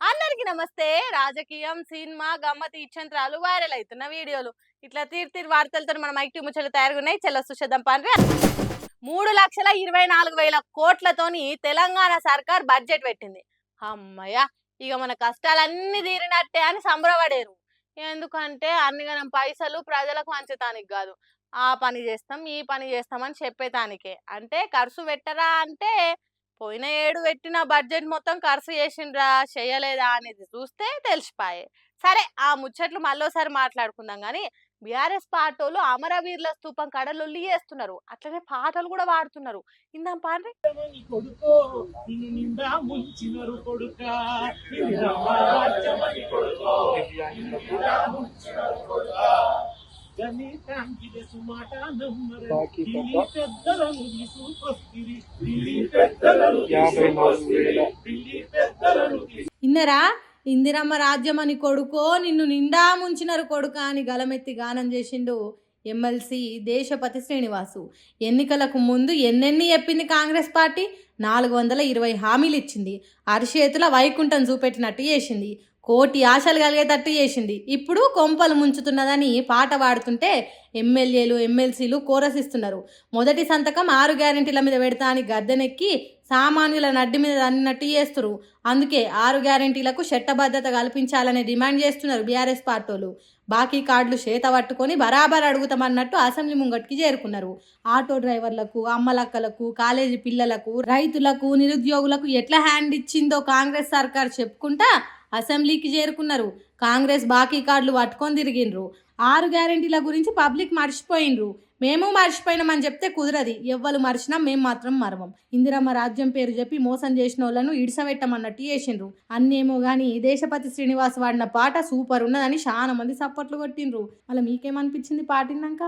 అందరికి నమస్తే. రాజకీయం, సినిమా, గమ్మతి ఇచ్చంత్రాలు వైరల్ అవుతున్న వీడియోలు ఇట్లా తీరు వార్తలతో మన మైక్ ముచ్చలు తయారుగున్నాయి. చెల్ల సుషదం పాండ్రి 3,24,000 కోట్లతోని తెలంగాణ సర్కార్ బడ్జెట్ పెట్టింది. అమ్మయ్య, ఇక మన కష్టాలన్నీ తీరినట్టే అని సంబరపడేరు. ఎందుకంటే అన్నిగనం పైసలు ప్రజలకు పంచటానికి కాదు, ఆ పని చేస్తాం ఈ పని చేస్తామని చెప్పేటానికే. అంటే ఖర్చు పెట్టరా అంటే పోయిన ఏడు పెట్టిన బడ్జెట్ మొత్తం ఖర్చు చేసిండ్రా చేయలేదా అనేది చూస్తే తెలిసిపాయే. సరే, ఆ ముచ్చట్లు మళ్ళోసారి మాట్లాడుకుందాం. కానీ బీఆర్ఎస్ పార్టీలు అమరవీరుల స్తూపం కాడ లొల్లి చేస్తున్నారు, అట్లనే పాటలు కూడా వాడుతున్నారు. ఇందాం పాండ్రి. ఇన్నరా, ఇందిరమ్మ రాజ్యమని కొడుకో నిన్ను నిండా ముంచినరు కొడుక అని గలమెత్తి గానం చేసిండు ఎమ్మెల్సీ దేశపతి శ్రీనివాసు. ఎన్నికలకు ముందు ఎన్నెన్ని చెప్పింది కాంగ్రెస్ పార్టీ? 420 హామీలు ఇచ్చింది, అరిచేతుల వైకుంఠం చూపెట్టినట్టు చేసింది, కోటి ఆశలు కలిగేటట్టు చేసింది. ఇప్పుడు కొంపలు ముంచుతున్నదని పాట పాడుతుంటే ఎమ్మెల్యేలు ఎమ్మెల్సీలు కోరసిస్తున్నారు. మొదటి సంతకం 6 గ్యారెంటీల మీద పెడతా అని గద్దెనెక్కి సామాన్యుల నడ్డి మీద అన్నట్టు చేస్తున్నారు. అందుకే 6 గ్యారెంటీలకు చట్టబద్ధత కల్పించాలని డిమాండ్ చేస్తున్నారు బీఆర్ఎస్ పార్టీలు. బాకీ కార్డులు చేత పట్టుకొని బరాబర్ అడుగుతామన్నట్టు అసెంబ్లీ ముంగటికి చేరుకున్నారు. ఆటో డ్రైవర్లకు, అమ్మలక్కలకు, కాలేజీ పిల్లలకు, రైతులకు, నిరుద్యోగులకు ఎట్లా హ్యాండ్ ఇచ్చిందో కాంగ్రెస్ సర్కార్ చెప్పుకుంటా అసెంబ్లీకి చేరుకున్నారు. కాంగ్రెస్ బాకీ కార్డులు పట్టుకొని తిరిగిండ్రు. 6 గ్యారెంటీల గురించి పబ్లిక్ మర్చిపోయిండ్రు. మేము మర్చిపోయినామని చెప్తే కుదరది, ఎవ్వరు మర్చినా మేము మాత్రం మరవం. ఇందిరమ్మ రాజ్యం పేరు చెప్పి మోసం చేసిన వాళ్ళను ఇడిసబెట్టమన్నట్టు చేసిండ్రు. అన్నేమో కానీ దేశపతి శ్రీనివాస్ వాడిన పాట సూపర్ ఉన్నదని చాలా మంది సప్పట్లు కొట్టిండ్రు. అలా మీకేమనిపించింది పాటినాక?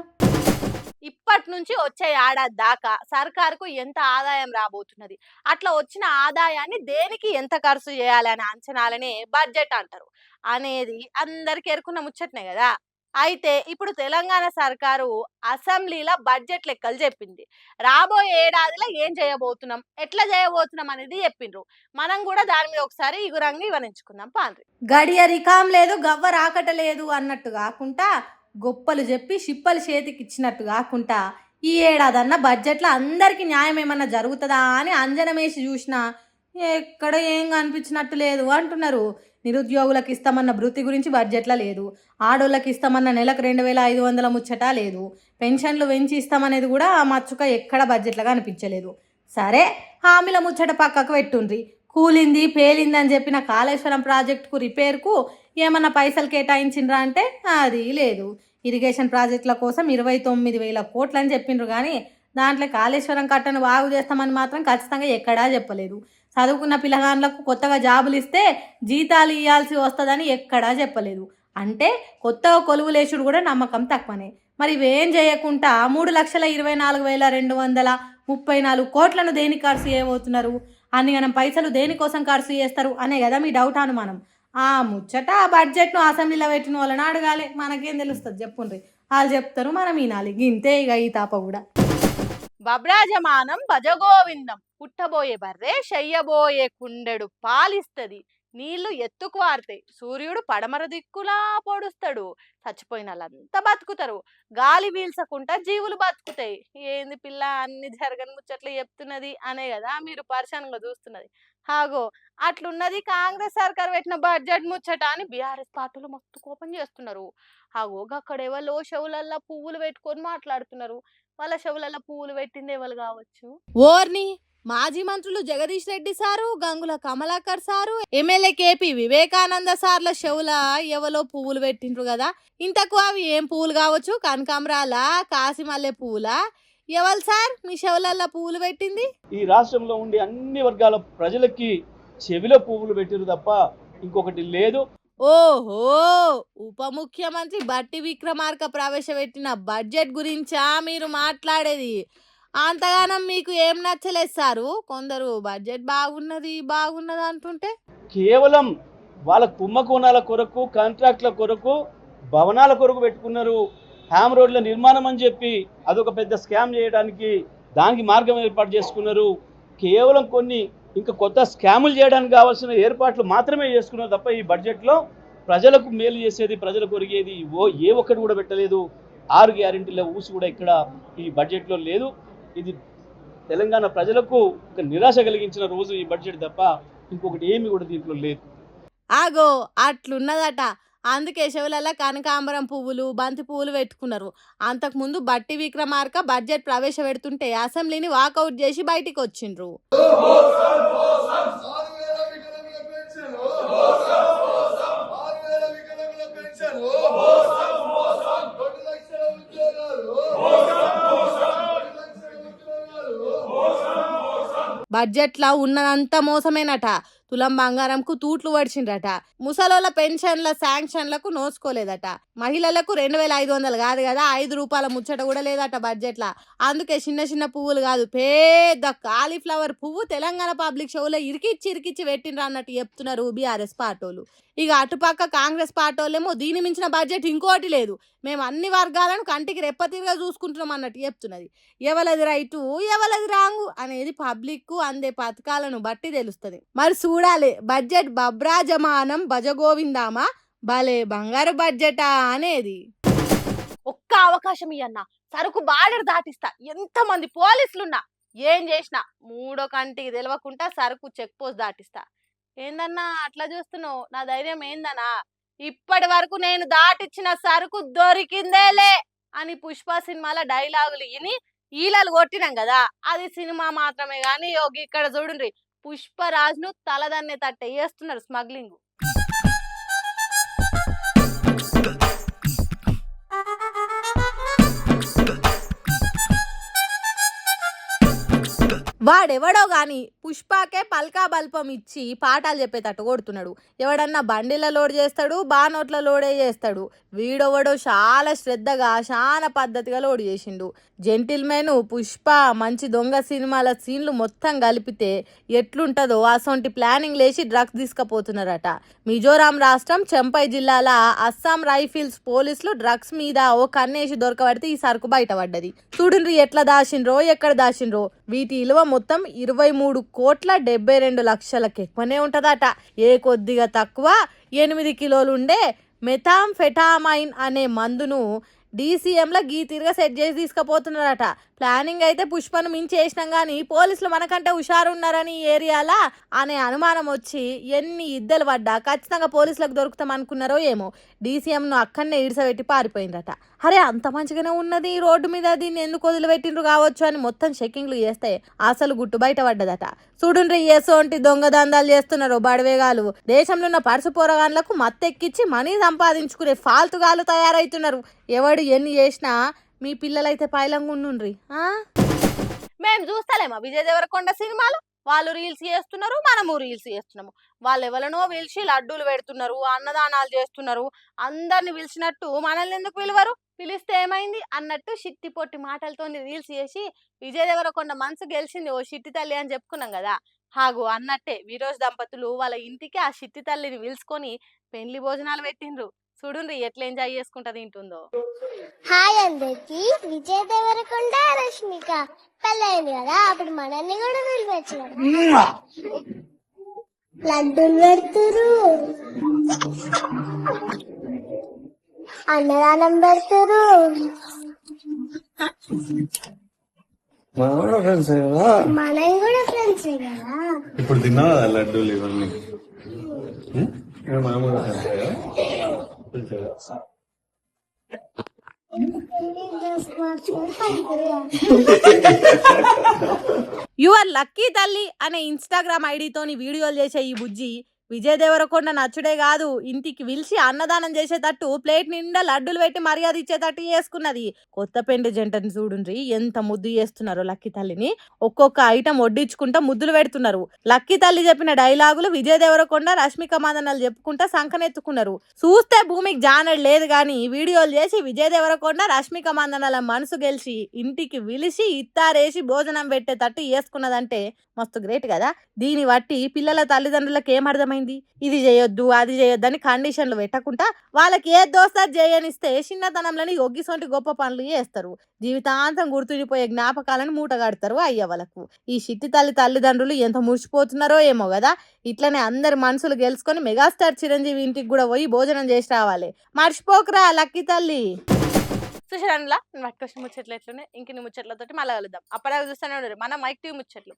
ఇప్పటి నుంచి వచ్చే ఏడాది దాకా సర్కారుకు ఎంత ఆదాయం రాబోతున్నది, అట్లా వచ్చిన ఆదాయాన్ని దేనికి ఎంత ఖర్చు చేయాలనే అంచనాలనే బడ్జెట్ అంటారు అనేది అందరికి ఎరుకున్న ముచ్చట్నే కదా. అయితే ఇప్పుడు తెలంగాణ సర్కారు అసెంబ్లీలో బడ్జెట్ లెక్కలు చెప్పింది. రాబోయే ఏడాదిలో ఏం చేయబోతున్నాం, ఎట్లా చేయబోతున్నాం అనేది చెప్పిండ్రు. మనం కూడా దాని మీద ఒకసారి ఇగురంగా వివరించుకుందాం పాండ్రి. గడియ రికాం లేదు, గవ్వ రాకట లేదు అన్నట్టు కాకుండా, గొప్పలు చెప్పి షిప్పలు చేతికి ఇచ్చినట్టు కాకుండా, ఈ ఏడాదన్న బడ్జెట్లో అందరికీ న్యాయం ఏమన్నా జరుగుతుందా అని అంజనమేసి చూసినా ఎక్కడ ఏం కనిపించినట్టు లేదు అంటున్నారు. నిరుద్యోగులకు ఇస్తామన్న వృత్తి గురించి బడ్జెట్లో లేదు, ఆడోళ్ళకి ఇస్తామన్న నెలకు 2,500 ముచ్చట లేదు, పెన్షన్లు పెంచి ఇస్తామనేది కూడా ఆ మచ్చుక ఎక్కడ బడ్జెట్లో కనిపించలేదు. సరే, హామీల ముచ్చట పక్కకు పెట్టుండ్రి. కూలింది పేలింది అని చెప్పిన కాళేశ్వరం ప్రాజెక్టుకు రిపేర్కు ఏమన్నా పైసలు కేటాయించిండ్రా అంటే అది లేదు. ఇరిగేషన్ ప్రాజెక్టుల కోసం 29,000 కోట్లు అని చెప్పిండ్రు, కానీ దాంట్లో కాళేశ్వరం కట్టను బాగు చేస్తామని మాత్రం ఖచ్చితంగా ఎక్కడా చెప్పలేదు. చదువుకున్న పిల్లగాళ్ళకు కొత్తగా జాబులు ఇస్తే జీతాలు ఇవ్వాల్సి వస్తుందని ఎక్కడా చెప్పలేదు. అంటే కొత్తగా కొలువులేసుడు కూడా నమ్మకం తక్కువనే. మరి ఇవేం చేయకుండా 3,24,234 కోట్లను దేనికి ఖర్చు చేయబోతున్నారు, అన్నిగనం పైసలు దేనికోసం ఖర్చు చేస్తారు అనే కదా మీ డౌట్ అనుమానం. ఆ ముచ్చట ఆ బడ్జెట్ను అసెంబ్లీలో పెట్టిన వాళ్ళని అడగాలి, మనకేం తెలుస్తుంది చెప్పుండ్రి. వాళ్ళు చెప్తారు, మనం వినాలి, గింతే ఇక ఈ తాప కూడా. బబ్రాజమానం భజగోవిందం, పుట్టబోయే బర్రె చెయ్యబోయే కుండెడు పాలిస్తుంది, నీళ్లు ఎత్తుకు వారుతాయి, సూర్యుడు పడమర దిక్కులా పొడుస్తాడు, చచ్చిపోయిన వాళ్ళంతా బతుకుతారు, గాలి పీల్చకుండా జీవులు బతుకుతాయి. ఏంది పిల్ల అన్ని జరగని ముచ్చట్లు చెప్తున్నది అనే కదా మీరు పరిశానంగా చూస్తున్నది. హాగో అట్లున్నది కాంగ్రెస్ సర్కార్ పెట్టిన బడ్జెట్ ముచ్చట అని బీఆర్ఎస్ పార్టీలు మస్తు కోపం చేస్తున్నారు. హాగో అక్కడ ఎవరో చెవులల్లో పువ్వులు పెట్టుకొని మాట్లాడుతున్నారు. వాళ్ళ చెవులలో పువ్వులు పెట్టింది ఎవరు కావచ్చు? ఓర్ని మాజీ మంత్రులు Jagadish Reddy sir, Gangula Kamalakar sir, MLA KP Vivekananda సార్ల చెవుల ఎవలో పువ్వులు పెట్టిండ్రు కదా. ఇంతకు అవి ఏం పువ్వులు కావచ్చు? కనకాంబరాల, కాసిమల్లె పువ్వులా? ఎవరు సార్ మీ చెవులల్లో పువ్వులు పెట్టింది? ఈ రాష్ట్రంలో ఉండే అన్ని వర్గాల ప్రజలకి చెవిలో పువ్వులు పెట్టిరు తప్ప ఇంకొకటి లేదు. ఓహో, ఉప ముఖ్యమంత్రి బట్టి విక్రమార్క ప్రవేశపెట్టిన బడ్జెట్ గురించా మీరు మాట్లాడేది? అంతగానం మీకు ఏం నచ్చలేదు సారు? కొందరు బడ్జెట్ బాగున్నది అంటుంటే కేవలం వాళ్ళ కుంభకోణాల కొరకు, కాంట్రాక్ట్ల కొరకు, భవనాల కొరకు పెట్టుకున్నారు. హ్యామ్ రోడ్ల నిర్మాణం అని చెప్పి అదొక పెద్ద స్కామ్ చేయడానికి దానికి మార్గం ఏర్పాటు చేసుకున్నారు. కేవలం కొన్ని ఇంకా కొత్త స్కాములు చేయడానికి కావాల్సిన ఏర్పాట్లు మాత్రమే చేసుకున్నారు తప్ప ఈ బడ్జెట్లో ప్రజలకు మేలు చేసేది, ప్రజలకు ఒరిగేది ఏ ఒక్కటి కూడా పెట్టలేదు. 6 గ్యారెంటీల ఊసి కూడా ఇక్కడ ఈ బడ్జెట్లో లేదు. ఇది తెలంగాణ ప్రజలకు ఒక నిరాశ కలిగించిన రోజు ఈ బడ్జెట్ తప్ప ఇంకొకటి ఏమి కూడా దీంట్లో లేదు. ఆగో అట్లున్నదట. అందుకే చెవులలో కనకాంబరం పువ్వులు, బంతి పువ్వులు పెట్టుకున్నారు. అంతకుముందు బట్టి విక్రమార్క బడ్జెట్ ప్రవేశపెడుతుంటే అసెంబ్లీని వాకౌట్ చేసి బయటికి వచ్చిండ్రు. బడ్జెట్లో ఉన్నదంతా మోసమేనట. తులం బంగారంకు తూట్లు పడిచిండ్రట. ముసలోళ్ళ పెన్షన్ల శాంక్షన్లకు నోచుకోలేదట. మహిళలకు 2500 కాదు కదా, 5 రూపాయల ముచ్చట కూడా లేదట బడ్జెట్లో. అందుకే చిన్న చిన్న పువ్వులు కాదు, పెద్ద కాలీఫ్లవర్ పువ్వు తెలంగాణ పబ్లిక్ షోలో ఇరికిచ్చి పెట్టిండ్రు అన్నట్టు చెప్తున్నారు బీఆర్ఎస్ పార్టీలు. ఇక అటుపక్క కాంగ్రెస్ పార్టీలేమో దీని మించిన బడ్జెట్ ఇంకోటి లేదు, మేము అన్ని వర్గాలను కంటికి రెప్పతీరుగా చూసుకుంటున్నాం అన్నట్టు చెప్తున్నది. ఎవలది రైటు ఎవలది రాంగు అనేది పబ్లిక్ అందే పథకాలను బట్టి తెలుస్తుంది. మరి చూడాలి బడ్జెట్ బబ్రాజమానం భజగోవిందామా భలే బంగారు బడ్జెటా అనేది. ఒక్క అవకాశం ఇయ్యన్నా, సరుకు బార్డర్ దాటిస్తా. ఎంతమంది పోలీసులున్నా ఏం చేసినా మూడో కంటికి తెలవకుండా సరుకు చెక్ పోస్ట్ దాటిస్తా. ఏందన్నా అట్లా చూస్తున్నావు? నా ధైర్యం ఏందన్నా? ఇప్పటి వరకు నేను దాటిచ్చిన సరుకు దొరికిందేలే అని పుష్ప సినిమాలో డైలాగులు విని ఈలలు కొట్టినాం కదా, అది సినిమా మాత్రమే గాని యోగి ఇక్కడ చూడండి పుష్పరాజ్ను తలదన్నే తట్ట వేస్తున్నారు స్మగ్లింగ్. వాడెవడో గాని పుష్పకే పల్కా బల్పం ఇచ్చి పాఠాలు చెప్పేటట్టు కొడుతున్నాడు. ఎవడన్నా బండిలో లోడ్ చేస్తాడు, బానోట్ల లోడే చేస్తాడు. వీడెవడో చాలా శ్రద్ధగా చాలా పద్ధతిగా లోడ్ చేసిండు. జెంటిల్మెన్ పుష్ప మంచి దొంగ సినిమాల సీన్లు మొత్తం కలిపితే ఎట్లుంటుందో అసొంటి ప్లానింగ్ లేచి డ్రగ్స్ తీసుకుపోతున్నారట. మిజోరాం రాష్ట్రం చెంపై జిల్లాల అస్సాం రైఫిల్స్ పోలీసులు డ్రగ్స్ మీద ఓ కన్నేసి దొరకబడితే ఈ సరుకు బయటపడ్డది. చూడండి ఎట్లా దాచిండ్రో ఎక్కడ దాచిండ్రో. వీటి విలువ మొత్తం 23,72,00,000 ఎక్కువనే ఉంటదట. ఏ కొద్దిగా తక్కువ 8 కిలోలు ఉండే మెథాంఫెటామైన్ అనే మందును డీసీఎంలో గీతిరిగా సెట్ చేసి తీసుకుపోతున్నారట. ప్లానింగ్ అయితే పుష్పను మించి వేసినాం కానీ పోలీసులు మనకంటే హుషారున్నారని ఏరియాలా అనే అనుమానం వచ్చి ఎన్ని ఇద్దరు పడ్డా ఖచ్చితంగా పోలీసులకు దొరుకుతాం అనుకున్నారో ఏమో డీసీఎంను అక్కడనే ఇడిసబెట్టి పారిపోయిందట. అరే అంత మంచిగానే ఉన్నది రోడ్డు మీద, దీన్ని ఎందుకు వదిలిపెట్టిండ్రు కావచ్చు అని మొత్తం చెక్కింగ్లు చేస్తే అసలు గుట్టు బయట పడ్డదట. చూడుండ్రి ఎసోంటి దొంగ దందాలు చేస్తున్నారు బడవేగాలు. దేశంలో ఉన్న పరుసు పోరగాన్లకు మత్తెక్కిచ్చి మనీ సంపాదించుకునే ఫాల్తుగాలు తయారైతున్నారు. ఎవడు ఎన్ని చేసినా మీ పిల్లలైతే పైలంగా ఉండుండ్రి. మేము చూస్తలేమా విజయ్ దేవరకొండ సినిమాలు? వాళ్ళు రీల్స్ చేస్తున్నారు, మనము రీల్స్ చేస్తున్నాము. వాళ్ళు ఎవరినో పిలిచి లడ్డూలు పెడుతున్నారు, అన్నదానాలు చేస్తున్నారు. అందరిని పిలిచినట్టు మనల్ని ఎందుకు పిలువరు? పిలిస్తే ఏమైంది అన్నట్టు షిట్టి పొట్టి మాటలతో రీల్స్ చేసి విజయ్ దేవరకొండ మనసు గెలిచింది ఓ షిట్టి తల్లి అని చెప్పుకున్నాం కదా. హాగు అన్నట్టే విరోజ్ దంపతులు వాళ్ళ ఇంటికి ఆ షిట్టి తల్లిని పిలుచుకొని పెళ్లి భోజనాలు పెట్టిండ్రు. చూడుండ్రి ఎట్లా ఎంజాయ్ చేసుకుంటా తింటుందో. హాయ్ అందరికి, విజయ్ దేవరకొండ రష్మిక పెళ్ళైంది కదా, అప్పుడు మనల్ని కూడా పిలిపించు కదా. లడ్డూలు పెడుతురు, అన్నదానం పెడుతురు. మనం కూడా ఫ్రెండ్స్ కదా. మనం కూడా ఫ్రెండ్స్ కదా. ఇప్పుడు తిన్నావా లడ్డూలు ఇవన్నీ? మనం కూడా ఫ్రెండ్స్ కదా. యువర్ లక్కీ తల్లి అనే ఇన్స్టాగ్రామ్ ఐడితోని వీడియోలు చేసే ఈ బుజ్జి విజయ్ దేవరకొండ నచ్చుడే కాదు, ఇంటికి పిలిచి అన్నదానం చేసేటట్టు ప్లేట్ నిండా లడ్డూలు పెట్టి మర్యాద ఇచ్చేటట్టు చేసుకున్నది. కొత్త పెండి జంటని చూడుండ్రి ఎంత ముద్దు చేస్తున్నారో లక్కీ తల్లిని. ఒక్కొక్క ఐటమ్ వడ్డించుకుంటా ముద్దులు పెడుతున్నారు. లక్కీ తల్లి చెప్పిన డైలాగులు విజయ్ దేవరకొండ రష్మిక మందనలు చెప్పుకుంటా సంకనెత్తుకున్నారు. చూస్తే భూమికి జానడు లేదు గాని వీడియోలు చేసి విజయ్ దేవరకొండ రష్మిక మందనల మనసు గెలిచి ఇంటికి పిలిచి ఇత్తారేసి భోజనం పెట్టేటట్టు చేసుకున్నదంటే మస్తు గ్రేట్ కదా. దీన్ని బట్టి పిల్లల తల్లిదండ్రులకు ఏమర్థమైంది? ఏమైంది? ఇది చేయొద్దు అది చేయొద్దు అని కండిషన్లు పెట్టకుండా వాళ్ళకి ఏ దోస్తా చేయనిస్తే చిన్నతనంలోని ఒగ్గిసొంటి గొప్ప పనులు చేస్తారు. జీవితాంతం గుర్తుండిపోయే జ్ఞాపకాలను మూట కడతారు అయ్య వాళ్ళకు. ఈ చిట్టి తల్లిదండ్రులు ఎంత మురిసిపోతున్నారో ఏమో కదా. ఇట్లనే అందరి మనసులు గెలుచుకొని మెగాస్టార్ చిరంజీవి ఇంటికి కూడా పోయి భోజనం చేసి రావాలి. మర్చిపోకురా లక్కీ తల్లి. చూసారా నేను పట్టుకొచ్చిన ముచ్చట్లు ఎట్లున్నాయి. ఇంక నీ ముచ్చట్లతోటి మళ్ళీ కలుద్దాం. అప్పటిదాకా చూస్తూనే ఉండరు మన మైక్ టీవీ ముచ్చట్లు.